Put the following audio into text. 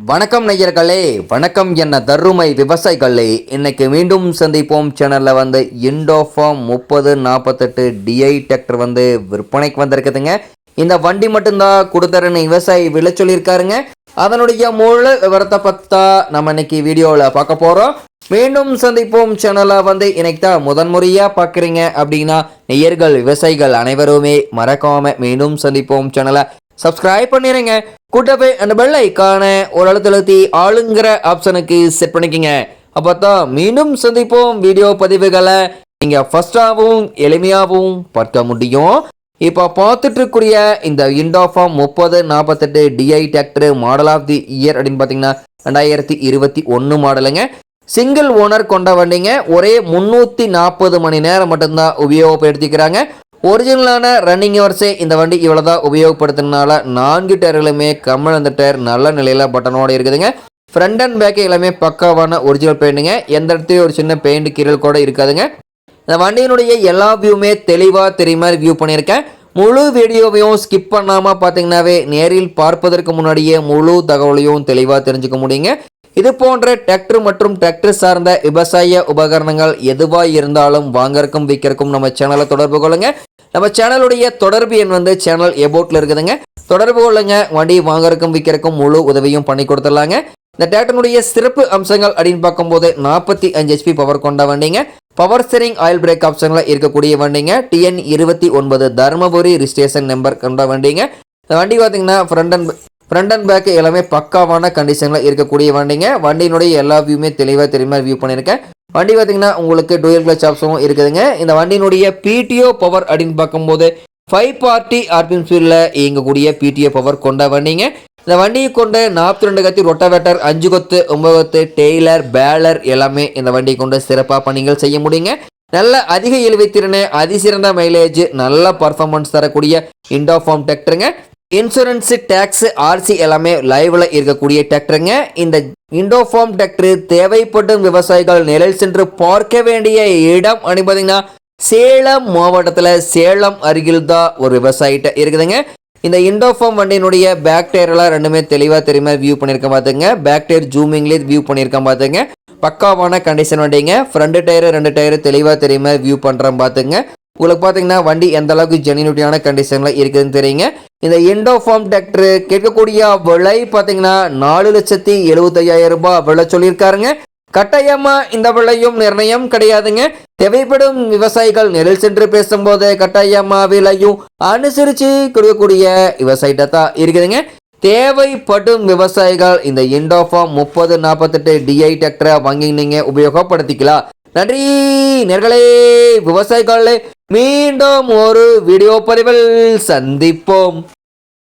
வணக்கம் நேயர்களே, வணக்கம் என்ன தருமை விவசாயிகளே. இன்னைக்கு மீண்டும் சந்திப்போம் சேனலில் இண்டோ ஃபார்ம் 3048 டிஐ டிராக்டர் விற்பனைக்கு வந்திருக்குதுங்க. இந்த வண்டி மட்டும்தான் கொடுத்தரன்னு விவசாயி விலை சொல்லியிருக்காருங்க. அதனுடைய முழு விவரத்தை பற்றா நம்ம இன்னைக்கு வீடியோவில் பார்க்க போகிறோம். மீண்டும் சந்திப்போம் சேனலை இன்னைக்கு தான் முதன்முறையாக பார்க்குறீங்க அப்படின்னா நேயர்கள் விவசாயிகள் அனைவருமே மறக்காம மீண்டும் சந்திப்போம் சேனலை சப்ஸ்கிரைப் பண்ணிடுங்க. கூட்டவே அந்த பெல் ஐக்கான ஒரு அழுத்தழுத்தி ஆளுங்கிற ஆப்ஷனுக்கு செட் பண்ணிக்கங்க. அப்போதான் மீண்டும் சந்திப்போம் வீடியோ பதிவுகளை நீங்கள் ஃபஸ்ட்டாகவும் எளிமையாகவும் பார்க்க முடியும். இப்போ பார்த்துட்டு இருக்கக்கூடிய இந்த Indo Farm 3048 DI tractor model of the year அப்படின்னு பார்த்தீங்கன்னா 2021 மாடலுங்க. சிங்கிள் ஓனர் கொண்ட வண்டிங்க. ஒரே 340 மணி நேரம் மட்டும்தான் உபயோகப்படுத்திக்கிறாங்க. ஒரிஜினலான ரன்னிங் ஹவர்ஸே இந்த வண்டி இவ்வளோதான் உபயோகப்படுத்துறதுனால 4 டயர்களுமே கம்மல் அந்த டயர் நல்ல நிலையில் பட்டனோடு இருக்குதுங்க. ஃப்ரண்ட் அண்ட் பேக்கு எல்லாமே பக்காவான ஒரிஜினல் பெயிண்ட்டுங்க. எந்த இடத்துலையும் ஒரு சின்ன பெயிண்ட் கீரல் கூட இருக்காதுங்க. இந்த வண்டியினுடைய எல்லா வியூமே தெளிவாக தெரியும் மாதிரி வியூ பண்ணியிருக்கேன். முழு வீடியோவையும் ஸ்கிப் பண்ணாமல் பார்த்தீங்கன்னாவே நேரில் பார்ப்பதற்கு முன்னாடியே முழு தகவலையும் தெளிவாக தெரிஞ்சுக்க முடியுங்க. இது போன்ற டிராக்டர் மற்றும் டிராக்டர் சார்ந்த விவசாய உபகரணங்கள் எதுவாக இருந்தாலும் வாங்கறக்கும் விற்கிறக்கும் நம்ம சேனலை தொடர்பு கொள்ளுங்க. நம்ம சேனலுடைய தொடர்பு எண் சேனல் எபோட்டில் இருக்குதுங்க. தொடர்பு கொள்ளுங்க. வண்டி வாங்கறக்கும் விற்கிறக்கும் முழு உதவியும் பண்ணி கொடுத்துடலாங்க. இந்த டிராக்டருடைய சிறப்பு அம்சங்கள் அப்படின்னு பார்க்கும்போது 45 HP பவர் கொண்ட வண்டிங்க. பவர் ஸ்டீரிங் ஆயில் பிரேக் ஆப்ஷனில் இருக்கக்கூடிய வண்டிங்க. TN 29 தருமபுரி ரிஜிஸ்ட்ரேஷன் நம்பர் கொண்ட வண்டிங்க. இந்த வண்டி பார்த்தீங்கன்னா ஃப்ரண்ட் அண்ட் பேக்கு எல்லாமே பக்காவான கண்டிஷனில் இருக்கக்கூடிய வண்டிங்க. வண்டியினுடைய எல்லா வியூமே தெளிவாக தெரியுமா வியூ பண்ணியிருக்கேன். வண்டி பார்த்தீங்கன்னா உங்களுக்கு டூயல் கிளச் ஆப்ஷனும் இருக்குதுங்க. இந்த வண்டியினுடைய PTO பவர் அப்படின்னு பார்க்கும்போது 540 RPM ஸ்பீடில் இயங்கக்கூடிய PTO பவர் கொண்ட வண்டிங்க. இந்த வண்டியை கொண்டு 42 கத்தி ரொட்டவேட்டர், 5 கொத்து, 9 கொத்து, டெய்லர், பேலர் எல்லாமே இந்த வண்டியை கொண்டு சிறப்பாக பணிகள் செய்ய முடியுங்க. நல்ல அதிக இழுவைத்திறனை, அதிசிறந்த மைலேஜ், நல்ல பர்ஃபார்மன்ஸ் தரக்கூடிய இண்டோ ஃபார்ம் டிராக்டருங்க. இன்சூரன்ஸ், டேக்ஸ், RC எல்லாமே லைவ்ல இருக்கக்கூடிய டிராக்டருங்க. இந்த இண்டோ ஃபார்ம் டிராக்டர் தேவைப்படும் விவசாயிகள் நிலையில் சென்று பார்க்க வேண்டிய இடம் பார்த்தீங்கன்னா சேலம் மாவட்டத்தில் சேலம் அருகில் தான் ஒரு விவசாயிட்ட இருக்குதுங்க. இந்த இண்டோ ஃபார்ம் வண்டியினுடைய பேக் டயர்லாம் ரெண்டுமே தெளிவாக தெரியுமா வியூ பண்ணியிருக்கேன் பார்த்துங்க. பேக் டயர் ஜூமிங்லேயே வியூ பண்ணியிருக்கேன் பார்த்துங்க. பக்காவான கண்டிஷன் வண்டிங்க. ஃப்ரண்ட் டயர் 2 டயர் தெளிவாக தெரியுமா வியூ பண்ணுறேன் பார்த்துங்க. உங்களுக்கு பார்த்தீங்கன்னா வண்டி எந்த அளவுக்கு ஜெனியூனிட்டியான கண்டிஷனில் இருக்குதுன்னு தெரியுங்க. இந்த இண்டோ ஃபார்ம் டிராக்டர் கேட்கக்கூடிய விலை பார்த்தீங்கன்னா 4,75,000 ரூபாய் விலை சொல்லியிருக்காருங்க. கட்டாயமா இந்த விலையும் நிர்ணயம் கிடையாதுங்க. தேவைப்படும் விவசாயிகள் நேரில் சென்று பேசும்போது கட்டாயமா விலையும் அனுசரித்து கொடுக்கக்கூடிய விவசாயிட்ட தான் இருக்குதுங்க. தேவைப்படும் விவசாயிகள் இந்த இண்டோ ஃபார்ம் 3048 டிஐ டிராக்டரை வாங்கி நீங்க உபயோகப்படுத்திக்கலாம். நன்றி நேர்களே விவசாயிகளே. மீண்டும் ஒரு வீடியோ பதிவில் சந்திப்போம்.